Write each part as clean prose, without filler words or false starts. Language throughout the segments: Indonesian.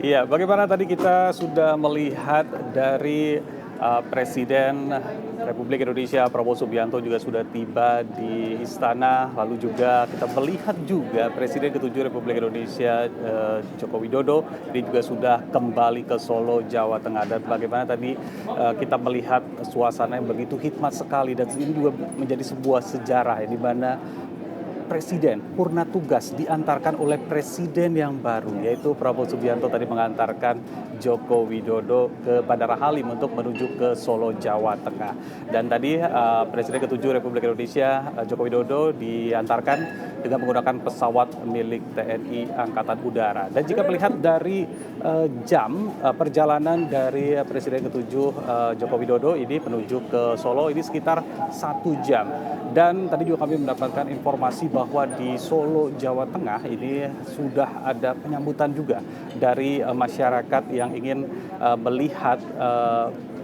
Iya, bagaimana tadi kita sudah melihat dari Presiden Republik Indonesia Prabowo Subianto juga sudah tiba di istana, lalu juga kita melihat juga Presiden ke-7 Republik Indonesia Joko Widodo ini juga sudah kembali ke Solo, Jawa Tengah. Dan bagaimana tadi kita melihat suasana yang begitu hikmat sekali, dan ini juga menjadi sebuah sejarah ya, di mana Presiden purna tugas diantarkan oleh presiden yang baru, yaitu Prabowo Subianto tadi mengantarkan Joko Widodo ke Bandara Halim untuk menuju ke Solo, Jawa Tengah. Dan tadi Presiden ke-7 Republik Indonesia Joko Widodo diantarkan dengan menggunakan pesawat milik TNI Angkatan Udara. Dan jika melihat dari jam perjalanan dari Presiden ke-7 Joko Widodo ini menuju ke Solo ini sekitar 1 jam. Dan tadi juga kami mendapatkan informasi bahwa di Solo, Jawa Tengah ini sudah ada penyambutan juga dari masyarakat yang ingin melihat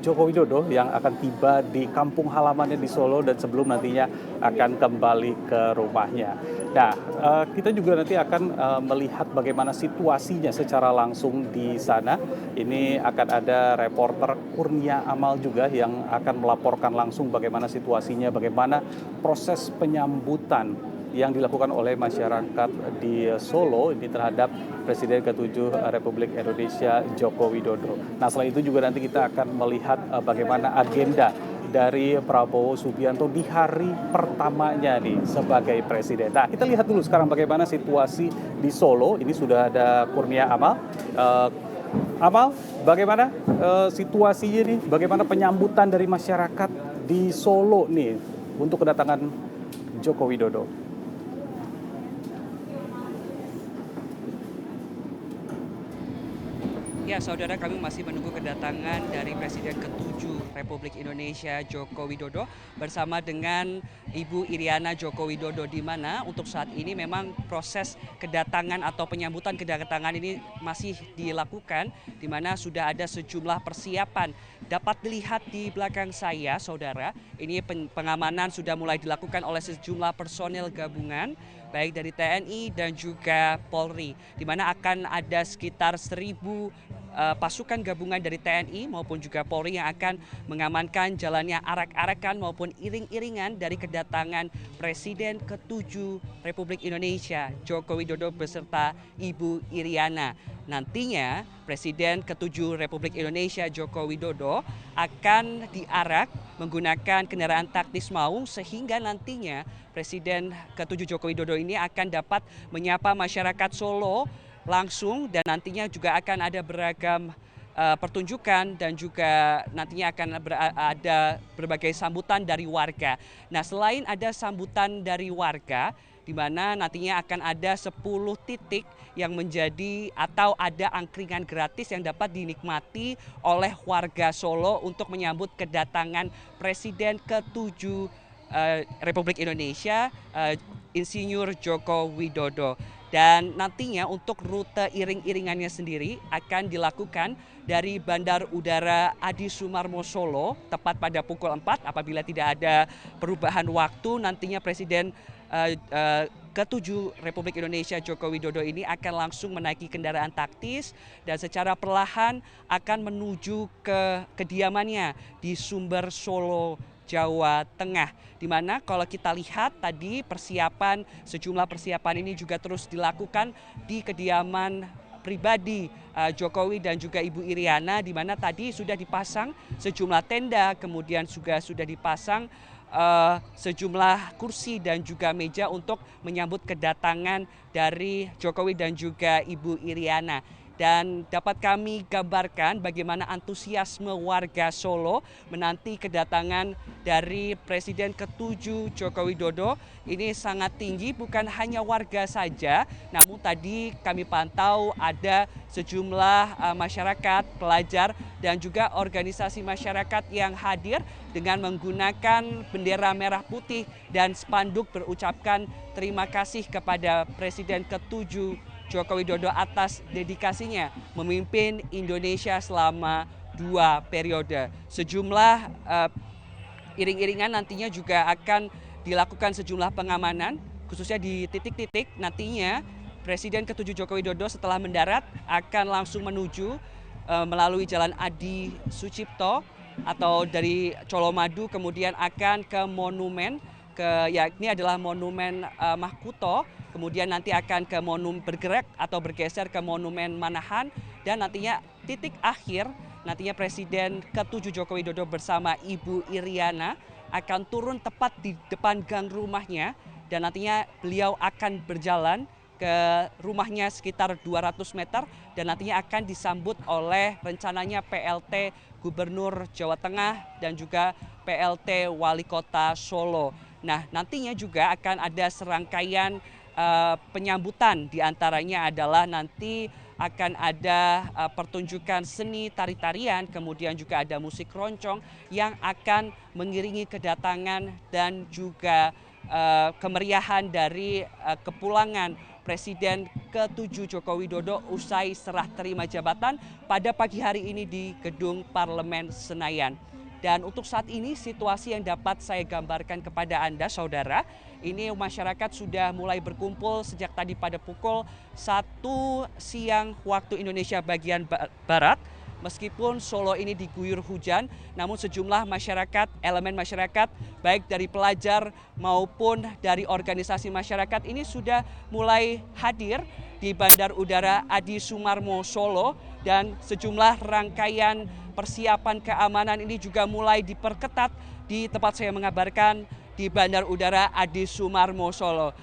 Joko Widodo yang akan tiba di kampung halamannya di Solo dan sebelum nantinya akan kembali ke rumahnya. Nah, kita juga nanti akan melihat bagaimana situasinya secara langsung di sana. Ini akan ada reporter Kurnia Amal juga yang akan melaporkan langsung bagaimana situasinya, bagaimana proses penyambutan yang dilakukan oleh masyarakat di Solo ini terhadap Presiden ke-7 Republik Indonesia Joko Widodo. Nah, selain itu juga nanti kita akan melihat bagaimana agenda dari Prabowo Subianto di hari pertamanya nih sebagai presiden. Nah, kita lihat dulu sekarang bagaimana situasi di Solo. Ini sudah ada Kurnia Amal. Amal, bagaimana situasinya nih? Bagaimana penyambutan dari masyarakat di Solo nih untuk kedatangan Joko Widodo? Ya, saudara, kami masih menunggu kedatangan dari Presiden ke-7 Republik Indonesia Joko Widodo bersama dengan Ibu Iriana Joko Widodo, di mana untuk saat ini memang proses kedatangan atau penyambutan kedatangan ini masih dilakukan, di mana sudah ada sejumlah persiapan. Dapat dilihat di belakang saya, saudara, ini pengamanan sudah mulai dilakukan oleh sejumlah personel gabungan, baik dari TNI dan juga Polri, di mana akan ada sekitar 1.000 pasukan gabungan dari TNI maupun juga Polri yang akan mengamankan jalannya arak-arakan maupun iring-iringan dari kedatangan Presiden ke-7 Republik Indonesia Joko Widodo beserta Ibu Iriana. Nantinya Presiden ke-7 Republik Indonesia Joko Widodo akan diarak menggunakan kendaraan taktis maung, sehingga nantinya Presiden ke-7 Joko Widodo ini akan dapat menyapa masyarakat Solo langsung, dan nantinya juga akan ada beragam pertunjukan dan juga nantinya akan ada berbagai sambutan dari warga. Nah, selain ada sambutan dari warga, di mana nantinya akan ada 10 titik yang menjadi atau ada angkringan gratis yang dapat dinikmati oleh warga Solo untuk menyambut kedatangan Presiden ke-7 Republik Indonesia Insinyur Joko Widodo. Dan nantinya untuk rute iring-iringannya sendiri akan dilakukan dari Bandar Udara Adi Sumarmo Solo tepat pada pukul 4. Apabila tidak ada perubahan waktu, nantinya Presiden ke-7 Republik Indonesia Joko Widodo ini akan langsung menaiki kendaraan taktis dan secara perlahan akan menuju ke kediamannya di Sumber Solo, Jawa Tengah, di mana kalau kita lihat tadi sejumlah persiapan ini juga terus dilakukan di kediaman pribadi Jokowi dan juga Ibu Iriana, di mana tadi sudah dipasang sejumlah tenda, kemudian juga sudah dipasang sejumlah kursi dan juga meja untuk menyambut kedatangan dari Jokowi dan juga Ibu Iriana. Dan dapat kami gambarkan bagaimana antusiasme warga Solo menanti kedatangan dari Presiden ke-7 Joko Widodo ini sangat tinggi. Bukan hanya warga saja, namun tadi kami pantau ada sejumlah masyarakat, pelajar, dan juga organisasi masyarakat yang hadir dengan menggunakan bendera merah putih dan spanduk berucapkan terima kasih kepada Presiden ke-7 Joko Widodo atas dedikasinya memimpin Indonesia selama 2 periode. Sejumlah iring-iringan nantinya juga akan dilakukan sejumlah pengamanan, khususnya di titik-titik nantinya Presiden ke-7 Joko Widodo setelah mendarat akan langsung menuju melalui Jalan Adi Sucipto atau dari Colomadu, kemudian akan ke monumen, yakni adalah monumen Mahkuto, kemudian nanti akan ke bergerak atau bergeser ke monumen Manahan, dan nantinya titik akhir nantinya Presiden ke-7 Joko Widodo bersama Ibu Iriana akan turun tepat di depan gang rumahnya, dan nantinya beliau akan berjalan ke rumahnya sekitar 200 meter, dan nantinya akan disambut oleh rencananya PLT Gubernur Jawa Tengah dan juga PLT Wali Kota Solo. Nah, nantinya juga akan ada serangkaian penyambutan, diantaranya adalah nanti akan ada pertunjukan seni tari-tarian, kemudian juga ada musik keroncong yang akan mengiringi kedatangan dan juga kemeriahan dari kepulangan Presiden ke-7 Joko Widodo usai serah terima jabatan pada pagi hari ini di Gedung Parlemen Senayan. Dan untuk saat ini situasi yang dapat saya gambarkan kepada Anda saudara, ini masyarakat sudah mulai berkumpul sejak tadi pada pukul 1 siang waktu Indonesia bagian Barat. Meskipun Solo ini diguyur hujan, namun sejumlah masyarakat, elemen masyarakat, baik dari pelajar maupun dari organisasi masyarakat ini sudah mulai hadir di Bandar Udara Adi Sumarmo Solo, dan sejumlah rangkaian persiapan keamanan ini juga mulai diperketat di tempat saya mengabarkan di Bandar Udara Adi Sumarmo Solo.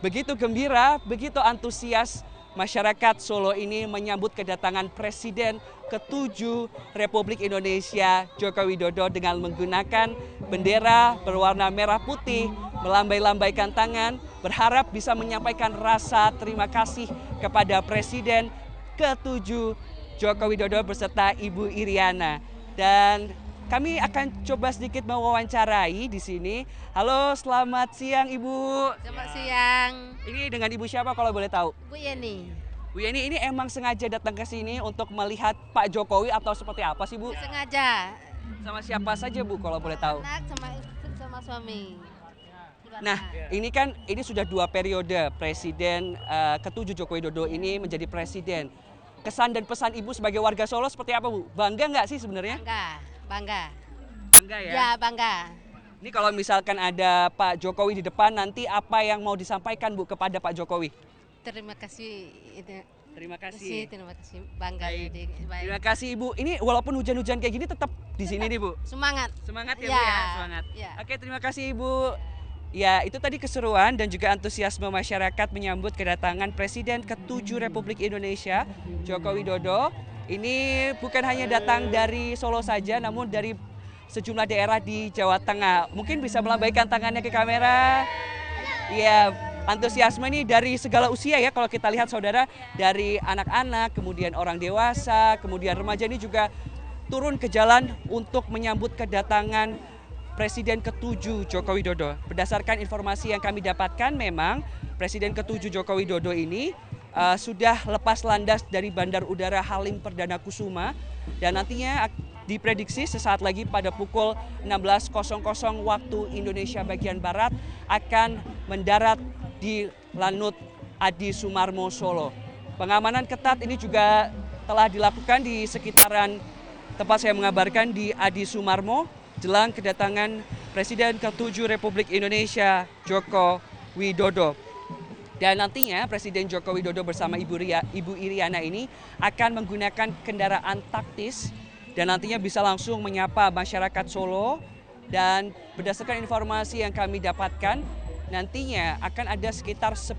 Begitu gembira, begitu antusias masyarakat Solo ini menyambut kedatangan Presiden ke-7 Republik Indonesia Joko Widodo dengan menggunakan bendera berwarna merah putih, melambai-lambaikan tangan, berharap bisa menyampaikan rasa terima kasih kepada Presiden ke-7 Joko Widodo beserta Ibu Iriana. Dan kami akan coba sedikit mewawancarai di sini. Halo, selamat siang Ibu. Selamat siang. Ini dengan Ibu siapa kalau boleh tahu? Bu Yeni. Bu Yeni, ini emang sengaja datang ke sini untuk melihat Pak Jokowi atau seperti apa sih Bu? Sengaja. Sama siapa saja Bu kalau boleh tahu? Anak sama istri sama suami. Nah, ini sudah 2 periode Presiden ke-7 Joko Widodo ini menjadi presiden. Kesan dan pesan Ibu sebagai warga Solo seperti apa Bu? Bangga nggak sih sebenarnya? Bangga. Bangga ya? Ya, bangga. Ini kalau misalkan ada Pak Jokowi di depan, nanti apa yang mau disampaikan Bu kepada Pak Jokowi? Terima kasih. Terima kasih. Terima kasih. Bangga. Baik. Terima kasih Ibu. Ini walaupun hujan-hujan kayak gini tetap di sini nih Bu. Semangat. Semangat ya, Ya. Bu ya, semangat. Ya. Oke, terima kasih Ibu. Ya, itu tadi keseruan dan juga antusiasme masyarakat menyambut kedatangan Presiden ke-7 Republik Indonesia Joko Widodo. Ini bukan hanya datang dari Solo saja, namun dari sejumlah daerah di Jawa Tengah. Mungkin bisa melambaikan tangannya ke kamera. Ya, antusiasme ini dari segala usia ya, kalau kita lihat saudara, dari anak-anak, kemudian orang dewasa, kemudian remaja ini juga turun ke jalan untuk menyambut kedatangan Presiden ke-7 Joko Widodo. Berdasarkan informasi yang kami dapatkan, memang Presiden ke-7 Joko Widodo ini sudah lepas landas dari Bandar Udara Halim Perdana Kusuma, dan nantinya diprediksi sesaat lagi pada pukul 16.00 waktu Indonesia bagian Barat akan mendarat di Lanut Adi Sumarmo Solo. Pengamanan ketat ini juga telah dilakukan di sekitaran tempat saya mengabarkan di Adi Sumarmo jelang kedatangan Presiden ke-7 Republik Indonesia Joko Widodo. Dan nantinya Presiden Joko Widodo bersama Ibu Iriana ini akan menggunakan kendaraan taktis dan nantinya bisa langsung menyapa masyarakat Solo. Dan berdasarkan informasi yang kami dapatkan, nantinya akan ada sekitar 10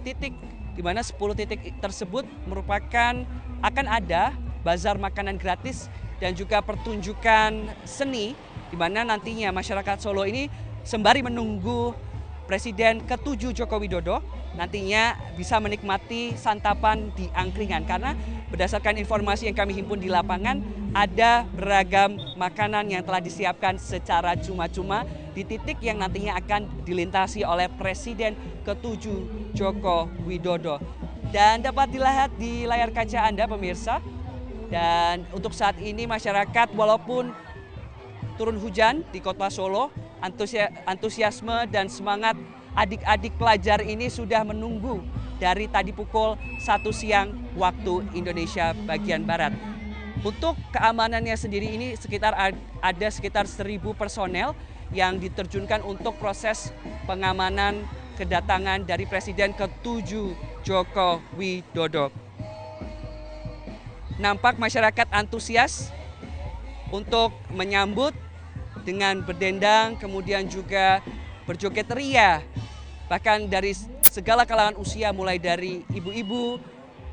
titik, di mana 10 titik tersebut merupakan akan ada bazar makanan gratis dan juga pertunjukan seni, di mana nantinya masyarakat Solo ini sembari menunggu Presiden ke-7 Joko Widodo nantinya bisa menikmati santapan di angkringan, karena berdasarkan informasi yang kami himpun di lapangan ada beragam makanan yang telah disiapkan secara cuma-cuma di titik yang nantinya akan dilintasi oleh Presiden ke-7 Joko Widodo. Dan dapat dilihat di layar kaca Anda pemirsa, dan untuk saat ini masyarakat walaupun turun hujan di kota Solo, antusiasme dan semangat adik-adik pelajar ini sudah menunggu dari tadi pukul 1 siang waktu Indonesia bagian Barat. Untuk keamanannya sendiri ini ada sekitar 1.000 personel yang diterjunkan untuk proses pengamanan kedatangan dari Presiden ke-7 Joko Widodo. Nampak masyarakat antusias untuk menyambut dengan berdendang, kemudian juga berjoget ria. Bahkan dari segala kalangan usia, mulai dari ibu-ibu,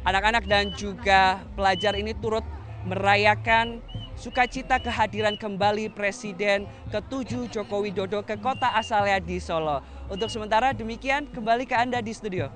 anak-anak dan juga pelajar ini turut merayakan sukacita kehadiran kembali Presiden ke-7 Joko Widodo ke kota asalnya di Solo. Untuk sementara demikian, kembali ke Anda di studio.